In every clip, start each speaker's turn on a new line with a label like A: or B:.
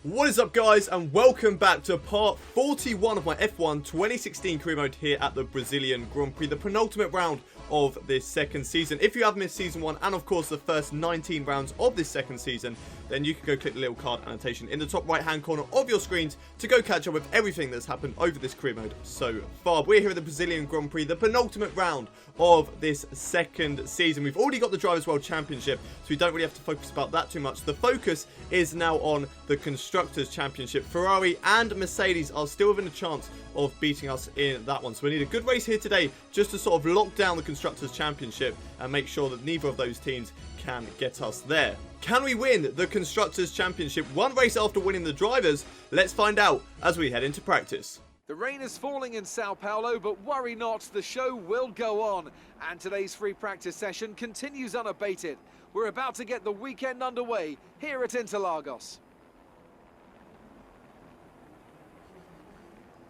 A: What is up, guys, and welcome back to part 41 of my F1 2016 career mode here at the Brazilian Grand Prix, the penultimate round of this second season. If you have missed season 1 and of course the first 19 rounds of this second season, then you can go click the little card annotation in the top right hand corner of your screens to go catch up with everything that's happened over this career mode so far. We're here at the Brazilian Grand Prix, the penultimate round of this second season. We've already got the Drivers' World Championship, so we don't really have to focus about that too much. The focus is now on the Constructors' Championship. Ferrari and Mercedes are still within a chance of beating us in that one, so we need a good race here today just to sort of lock down the Constructors' Championship and make sure that neither of those teams can get us there. Can we win the Constructors' Championship one race after winning the Drivers? Let's find out as we head into practice.
B: The rain is falling in Sao Paulo, but worry not, the show will go on. And today's free practice session continues unabated. We're about to get the weekend underway here at Interlagos.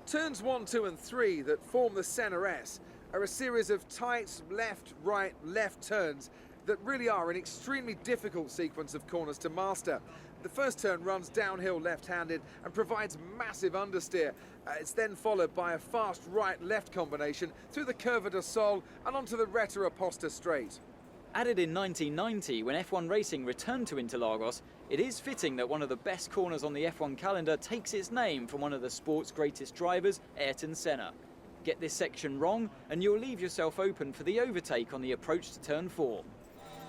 B: Turns 1, 2 and 3 that form the Senna S are a series of tight left, right, left turns that really are an extremely difficult sequence of corners to master. The first turn runs downhill left-handed and provides massive understeer. It's then followed by a fast right-left combination through the Curva do Sol and onto the Reta Aposta straight.
C: Added in 1990 when F1 racing returned to Interlagos, it is fitting that one of the best corners on the F1 calendar takes its name from one of the sport's greatest drivers, Ayrton Senna. Get this section wrong and you'll leave yourself open for the overtake on the approach to turn 4.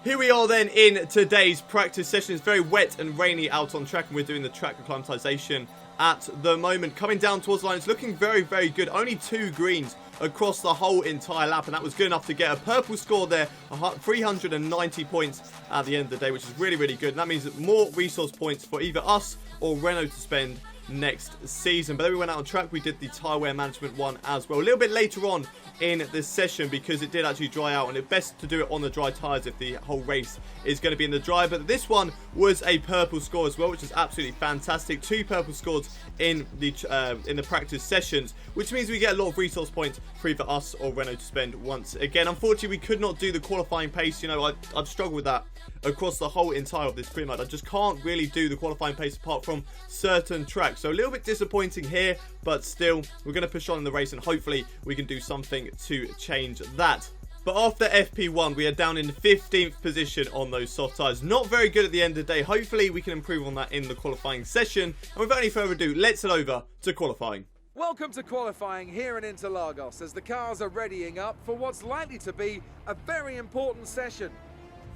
A: Here we are then in today's practice session. It's very wet and rainy out on track and we're doing the track acclimatization at the moment. Coming down towards the line, it's looking very, very good. Only 2 greens across the whole entire lap, and that was good enough to get a purple score there, 390 points at the end of the day, which is really, really good. And that means that more resource points for either us or Renault to spend next season. But then we went out on track, we did the tyre wear management one as well a little bit later on in this session because it did actually dry out, and it's best to do it on the dry tyres if the whole race is going to be in the dry. But this one was a purple score as well, which is absolutely fantastic. 2 purple scores in the practice sessions, which means we get a lot of resource points for either us or Renault to spend once again. Unfortunately, we could not do the qualifying pace. You know, I've struggled with that across the whole entire of this career mode. I just can't really do the qualifying pace apart from certain tracks. So a little bit disappointing here, but still, we're going to push on in the race and hopefully we can do something to change that. But after FP1, we are down in 15th position on those soft tyres. Not very good at the end of the day. Hopefully, we can improve on that in the qualifying session. And without any further ado, let's head over to qualifying.
B: Welcome to qualifying here in Interlagos as the cars are readying up for what's likely to be a very important session.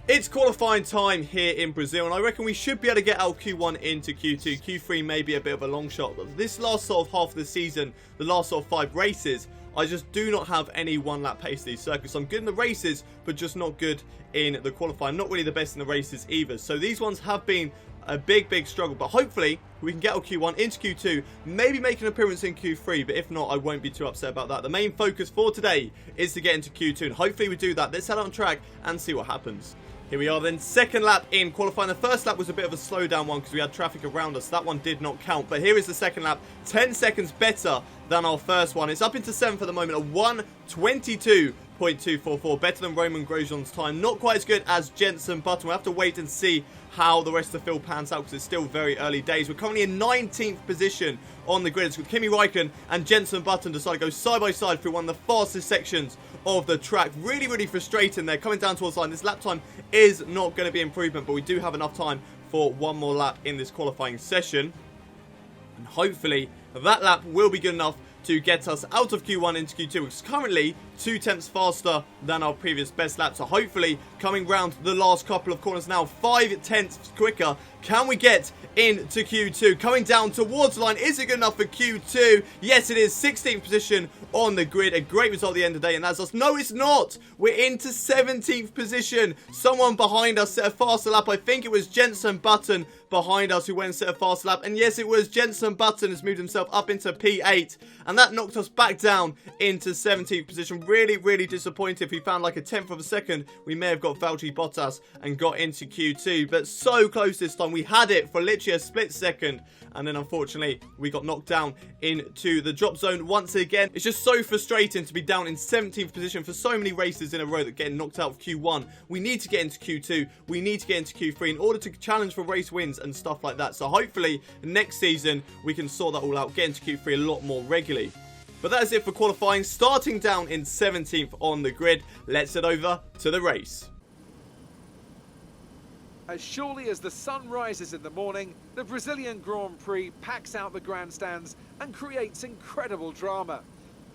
A: It's qualifying time here in Brazil, and I reckon we should be able to get our Q1 into Q2. Q3 may be a bit of a long shot, but this last sort of half of the season, the last sort of 5 races, I just do not have any one-lap pace these circuits. I'm good in the races, but just not good in the qualifying. Not really the best in the races either. So these ones have been a big, big struggle, but hopefully we can get our Q1 into Q2, maybe make an appearance in Q3, but if not, I won't be too upset about that. The main focus for today is to get into Q2, and hopefully we do that. Let's head out on track and see what happens. Here we are then, second lap in qualifying. The first lap was a bit of a slowdown one because we had traffic around us. That one did not count. But here is the second lap, 10 seconds better than our first one. It's up into 7th at the moment, a 1:22.244. Better than Romain Grosjean's time. Not quite as good as Jenson Button. We'll have to wait and see how the rest of the field pans out because it's still very early days. We're currently in 19th position on the grid. It's with Kimi Räikkönen and Jenson Button decided to go side by side through one of the fastest sections of the track. Really, really frustrating there. Coming down towards the line, this lap time is not going to be improvement, but we do have enough time for one more lap in this qualifying session. And hopefully that lap will be good enough to get us out of Q1 into Q2, which is currently 2 tenths faster than our previous best lap. So hopefully, coming round the last couple of corners now, 5 tenths quicker. Can we get into Q2? Coming down towards the line, is it good enough for Q2? Yes, it is. 16th position on the grid. A great result at the end of the day, and that's us. No, it's not. We're into 17th position. Someone behind us set a faster lap. I think it was Jenson Button behind us who went and set a faster lap. And yes, it was Jenson Button has moved himself up into P8. And that knocked us back down into 17th position. really, really disappointed. If we found like a 10th of a second, we may have got Valtteri Bottas and got into Q2. But so close this time. We had it for literally a split second. And then unfortunately, we got knocked down into the drop zone once again. It's just so frustrating to be down in 17th position for so many races in a row that getting knocked out of Q1. We need to get into Q2. We need to get into Q3 in order to challenge for race wins and stuff like that. So hopefully next season we can sort that all out, get into Q3 a lot more regularly. But that is it for qualifying. Starting down in 17th on the grid. Let's head over to the race.
B: As surely as the sun rises in the morning, the Brazilian Grand Prix packs out the grandstands and creates incredible drama.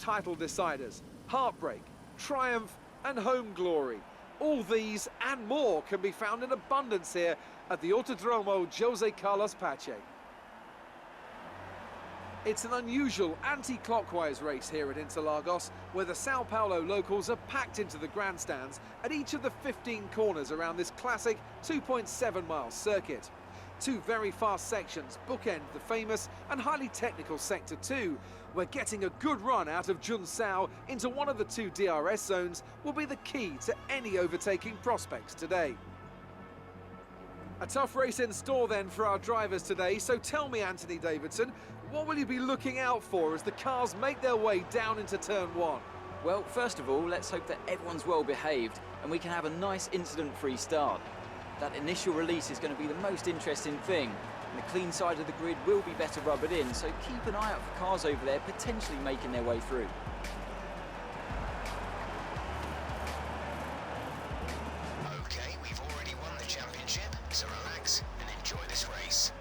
B: Title deciders, heartbreak, triumph and home glory. All these and more can be found in abundance here at the Autodromo José Carlos Pache. It's an unusual anti-clockwise race here at Interlagos, where the Sao Paulo locals are packed into the grandstands at each of the 15 corners around this classic 2.7-mile circuit. Two very fast sections bookend the famous and highly technical Sector 2, where getting a good run out of Junsao into one of the two DRS zones will be the key to any overtaking prospects today. A tough race in store then for our drivers today, so tell me, Anthony Davidson, what will you be looking out for as the cars make their way down into turn 1?
C: Well, first of all, let's hope that everyone's well behaved and we can have a nice incident-free start. That initial release is going to be the most interesting thing, and the clean side of the grid will be better rubbered in, so keep an eye out for cars over there potentially making their way through.
D: Okay, we've already won the championship, so relax and enjoy this race.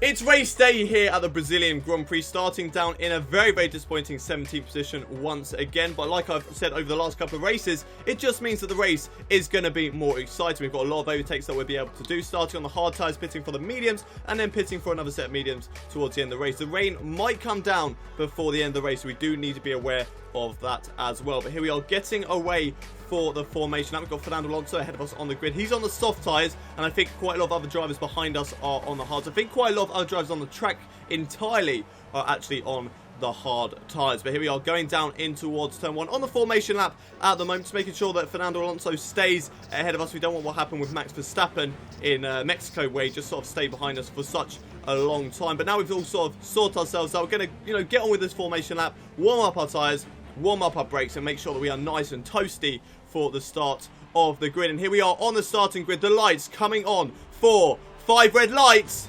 A: It's race day here at the Brazilian Grand Prix, starting down in a very, very disappointing 17th position once again. But like I've said over the last couple of races, it just means that the race is going to be more exciting. We've got a lot of overtakes that we'll be able to do, starting on the hard tyres, pitting for the mediums, and then pitting for another set of mediums towards the end of the race. The rain might come down before the end of the race, so we do need to be aware of that as well. But here we are getting away for the formation. Now we've got Fernando Alonso ahead of us on the grid. He's on the soft tyres, and I think quite a lot of other drivers behind us are on the hards. I think quite a lot of other drivers on the track entirely are actually on the hard tyres. But here we are going down in towards turn 1 on the formation lap at the moment, making sure that Fernando Alonso stays ahead of us. We don't want what happened with Max Verstappen in Mexico, where he just sort of stayed behind us for such a long time. But now we've all sort of sorted ourselves out. We're going to, get on with this formation lap, warm up our tyres, warm up our brakes, and make sure that we are nice and toasty for the start of the grid. And here we are on the starting grid. The lights coming on. 4, 5 red lights.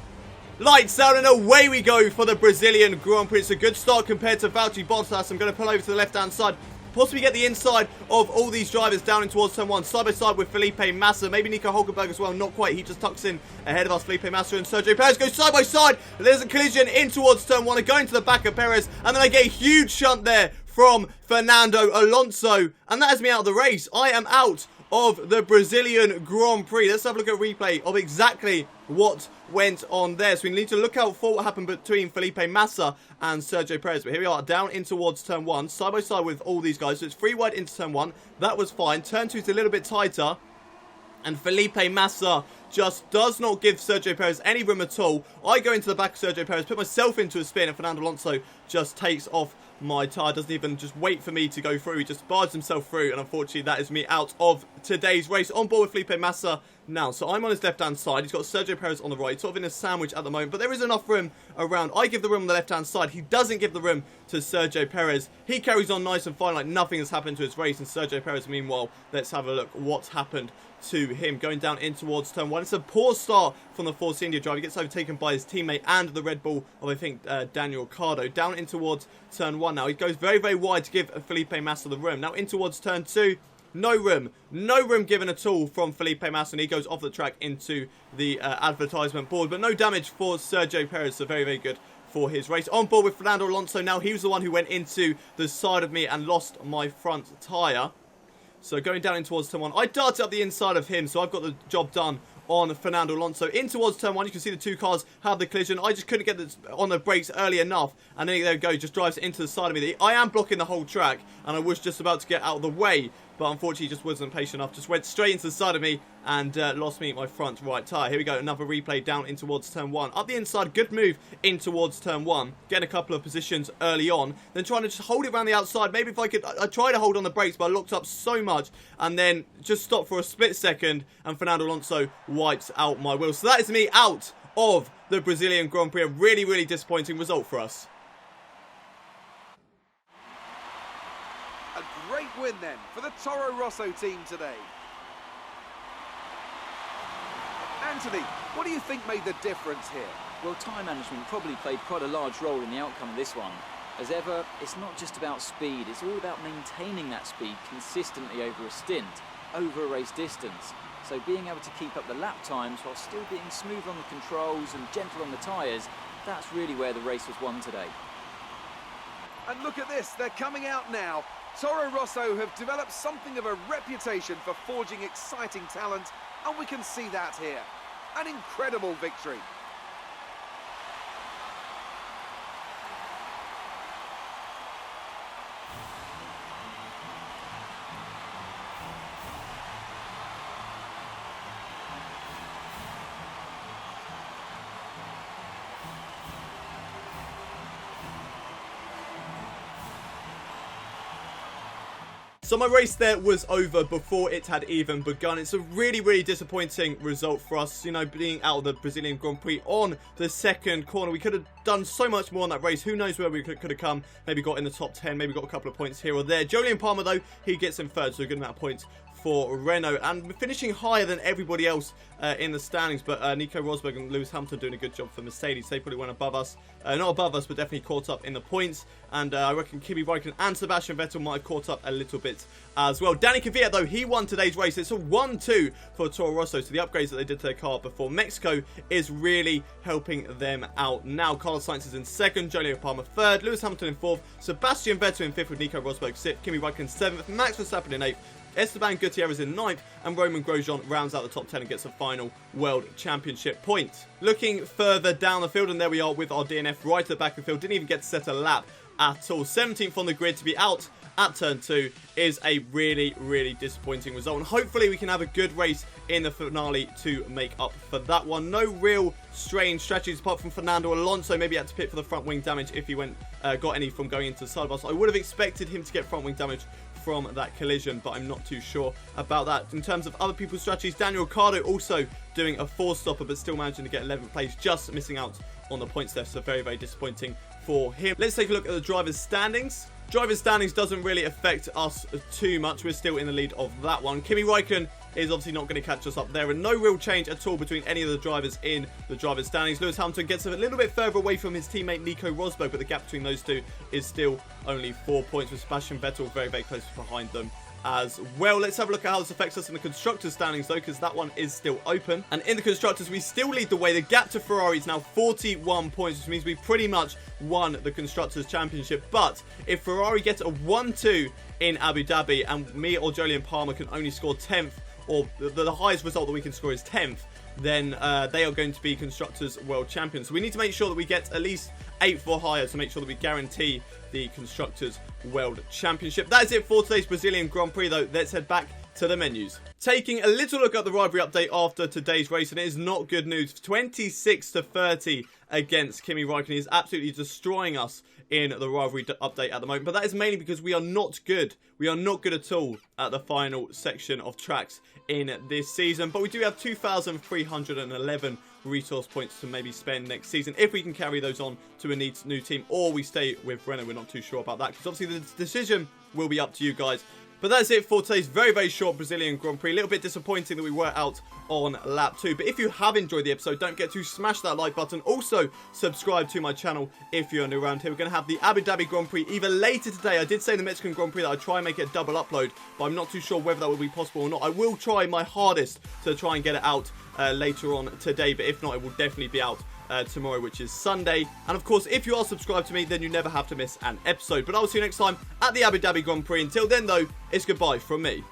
A: Lights out, and away we go for the Brazilian Grand Prix. It's a good start compared to Valtteri Bottas. I'm going to pull over to the left-hand side. Possibly get the inside of all these drivers down in towards turn 1. Side by side with Felipe Massa. Maybe Nico Hulkenberg as well. Not quite. He just tucks in ahead of us. Felipe Massa and Sergio Perez go side by side. There's a collision in towards turn 1. Going to the back of Perez. And then I get a huge shunt there from Fernando Alonso. And that has me out of the race. I am out of the Brazilian Grand Prix. Let's have a look at a replay of exactly what went on there. So we need to look out for what happened between Felipe Massa and Sergio Perez. But here we are down in towards turn 1, side by side with all these guys. So it's 3 wide into turn 1. That was fine. Turn 2 is a little bit tighter. And Felipe Massa just does not give Sergio Perez any room at all. I go into the back of Sergio Perez, put myself into a spin, and Fernando Alonso just takes off my tyre. Doesn't even just wait for me to go through. He just barges himself through, and unfortunately that is me out of today's race. On board with Felipe Massa now. So I'm on his left-hand side. He's got Sergio Perez on the right, sort of in a sandwich at the moment, but there is enough room around. I give the room on the left-hand side. He doesn't give the room to Sergio Perez. He carries on nice and fine, like nothing has happened to his race. And Sergio Perez, meanwhile, let's have a look what's happened to him going down in towards turn 1. It's a poor start from the Force India driver. He gets overtaken by his teammate and the Red Bull of, I think, Daniel Ricciardo. Down in towards turn 1 now. He goes very, very wide to give Felipe Massa the room. Now in towards turn 2. No room given at all from Felipe Massa, and he goes off the track into the advertisement board. But no damage for Sergio Perez, so very, very good for his race. On board with Fernando Alonso now. He was the one who went into the side of me and lost my front tyre. So going down in towards turn 1. I darted up the inside of him, so I've got the job done on Fernando Alonso. In towards turn 1, you can see the two cars have the collision. I just couldn't get on the brakes early enough, and then there we go, just drives into the side of me. I am blocking the whole track, and I was just about to get out of the way but unfortunately just wasn't patient enough. Just went straight into the side of me and lost me my front right tyre. Here we go, another replay down in towards turn 1. Up the inside, good move in towards turn 1. Getting a couple of positions early on. Then trying to just hold it around the outside. Maybe if I could, I tried to hold on the brakes, but I locked up so much. And then just stopped for a split second. And Fernando Alonso wipes out my wheel. So that is me out of the Brazilian Grand Prix. A really, really disappointing result for us.
B: A great win then for the Toro Rosso team today. Anthony, what do you think made the difference here?
C: Well, time management probably played quite a large role in the outcome of this one. As ever, it's not just about speed, it's all about maintaining that speed consistently over a stint, over a race distance. So being able to keep up the lap times while still being smooth on the controls and gentle on the tyres, that's really where the race was won today.
B: And look at this, they're coming out now. Toro Rosso have developed something of a reputation for forging exciting talent, and we can see that here. An incredible victory.
A: So my race there was over before it had even begun. It's a really, really disappointing result for us, you know, being out of the Brazilian Grand Prix on the second corner. We could have done so much more on that race. Who knows where we could have come. Maybe got in the top 10, maybe got a couple of points here or there. Jolyon Palmer, though, he gets in third, so a good amount of points for Renault, and finishing higher than everybody else in the standings. But Nico Rosberg and Lewis Hamilton doing a good job for Mercedes. They probably went above us, not above us, but definitely caught up in the points. And I reckon Kimi Raikkonen and Sebastian Vettel might have caught up a little bit as well. Danny Kvyat, though, he won today's race. It's a 1-2 for Toro Rosso. So the upgrades that they did to their car before Mexico is really helping them out now. Carlos Sainz is in second, Jolyon Palmer third, Lewis Hamilton in fourth, Sebastian Vettel in fifth with Nico Rosberg sixth, Kimi Raikkonen seventh, Max Verstappen in eighth, Esteban Gutierrez in 9th, and Roman Grosjean rounds out the top 10 and gets a final World Championship point. Looking further down the field, and there we are with our DNF right at the back of the field. Didn't even get to set a lap at all. 17th on the grid. To be out at turn 2 is a really, really disappointing result. And hopefully we can have a good race in the finale to make up for that one. No real strange strategies apart from Fernando Alonso. Maybe he had to pit for the front wing damage if he got any from going into the side of us. I would have expected him to get front wing damage from that collision, but I'm not too sure about that. In terms of other people's strategies, Daniel Ricciardo also doing a 4-stopper, but still managing to get 11th place, just missing out on the points there, so very, very disappointing for him. Let's take a look at the drivers' standings. Drivers' standings doesn't really affect us too much. We're still in the lead of that one. Kimi Raikkonen is obviously not going to catch us up there, and no real change at all between any of the drivers in the drivers' standings. Lewis Hamilton gets a little bit further away from his teammate Nico Rosberg, but the gap between those two is still only 4 points, with Sebastian Vettel very, very close behind them as well. Let's have a look at how this affects us in the constructors' standings, though, because that one is still open. And in the constructors, we still lead the way. The gap to Ferrari is now 41 points, which means we pretty much won the constructors' championship. But if Ferrari gets a 1-2 in Abu Dhabi, and me or Jolyon Palmer can only score 10th, or the highest result that we can score is 10th, then they are going to be Constructors World Champions. So we need to make sure that we get at least 8th or higher to make sure that we guarantee the Constructors World Championship. That is it for today's Brazilian Grand Prix, though. Let's head back to the menus. Taking a little look at the rivalry update after today's race, and it is not good news. 26-30 against Kimi Raikkonen. He is absolutely destroying us in the rivalry update at the moment, but that is mainly because we are not good. We are not good at all at the final section of tracks in this season, but we do have 2,311 resource points to maybe spend next season if we can carry those on to a new team, or we stay with Renault. We're not too sure about that, because obviously the decision will be up to you guys. But that's it for today's very, very short Brazilian Grand Prix. A little bit disappointing that we were out on lap 2. But if you have enjoyed the episode, don't forget to smash that like button. Also, subscribe to my channel if you're new around here. We're going to have the Abu Dhabi Grand Prix either later today. I did say in the Mexican Grand Prix that I'd try and make it a double upload, but I'm not too sure whether that will be possible or not. I will try my hardest to try and get it out later on today. But if not, it will definitely be out tomorrow, which is Sunday. And of course, if you are subscribed to me, then you never have to miss an episode. But I will see you next time at the Abu Dhabi Grand Prix. Until then, though, it's goodbye from me.